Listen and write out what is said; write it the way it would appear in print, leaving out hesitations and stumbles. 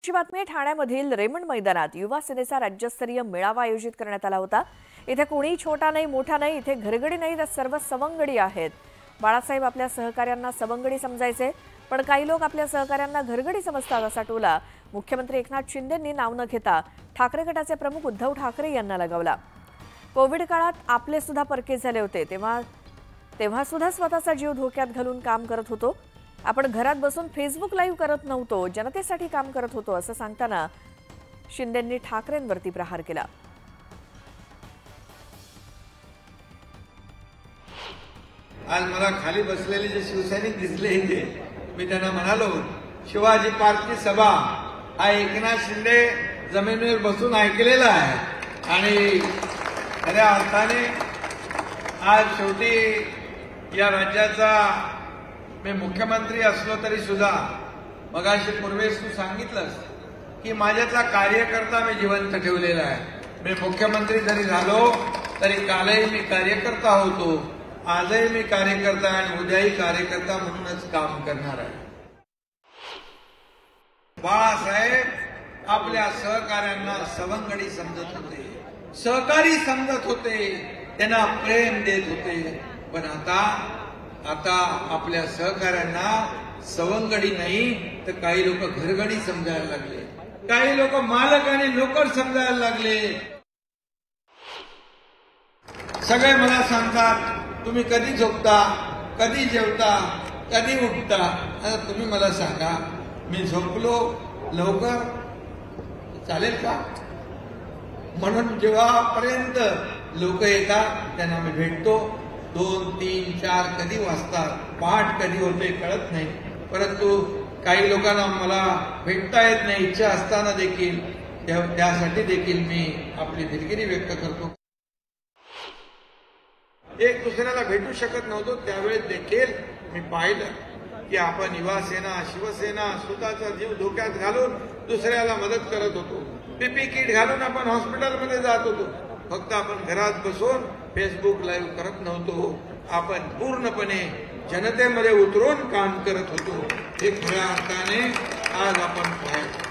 ची बातमी ठाण्यामधील रेमंड मैदानात युवा सेनेचा राज्यस्तरीय मेळावा आयोजित करण्यात आला होता। इथे कोणी छोटा नाही मोठा नाही, इथे घरगडी नाही तर सर्व सवंगडी आहेत। बाळासाहेब आपल्या सहकार्यांना सवंगडी समजायचे, पण काही लोक आपल्या सहकार्यांना घरगडी समजतात असा टोला मुख्यमंत्री एकनाथ शिंदेंनी नाव न घेता ठाकरे गटाचे प्रमुख उद्धव ठाकरे यांना लगावला। कोविड काळात आपले सुद्धा परके झाले होते, तेव्हा सुद्धा स्वतःचा जीव धोक्यात घालून काम करत होतो। आपण घरात बसून फेसबुक लाईव्ह करत नव्हतो, जनतेसाठी काम करत होतो असं सांगताना शिंदेंनी ठाकरेंवरती प्रहार केला। आज मला खाली बसलेले जे शिवसैनिक दिसले इथे, मी त्यांना म्हणालो, शिवाजी पार्कची सभा हा एकनाथ शिंदे जमिनीवर बसून ऐकलेला आहे आणि खऱ्या अर्थाने आज शेवटी या राज्याचा मी मुख्यमंत्री असलो तरी सुद्धा मगाशी पूर्वेस तू सांगितलंस की माझ्यातला कार्यकर्ता मी जिवंत ठेवलेला आहे। मी मुख्यमंत्री जरी झालो तरी कालही मी कार्यकर्ता होतो, आजही मी कार्यकर्ता आणि उद्याही कार्यकर्ता म्हणूनच काम करणार आहे। बाळासाहेब आपल्या सहकार्यांना सवंगडी समजत होते, सहकारी समजत होते, त्यांना प्रेम देत होते, पण आता आपल्या सहकार्यांना सवंगडी नाही तर काही लोक घरगडी समजायला लागले, काही लोक मालक आणि नोकर समजायला लागले। सगळे मला सांगतात तुम्ही कधी झोपता, कधी जेवता, कधी उठता। आता तुम्ही मला सांगा, मी झोपलो लवकर चालेल का? म्हणून जेव्हापर्यंत लोक येतात त्यांना मी भेटतो, 2, 3, 4 कधी वाजतात, पहाट कधी होते कळत नाही, परंतु काही लोकांना मला भेटता येत नाही, इच्छा असताना देखील त्यासाठी देखील मी आपली दिलगिरी व्यक्त करतो। एक दुसऱ्याला भेटू शकत नव्हतो त्यावेळेस देखील मी पाहिलं की आपण युवा सेना, शिवसेना स्वतःचा जीव धोक्यात घालून दुसऱ्याला मदत करत होतो। पीपी किट घालून आपण हॉस्पिटलमध्ये जात होतो, फक्त आपण घरात बसून फेसबुक लाईव्ह करत नव्हतो, आपण पूर्णपणे जनतेमध्ये उतरून काम करत होतो। हे खऱ्या अर्थाने आज आपण पाहिलं।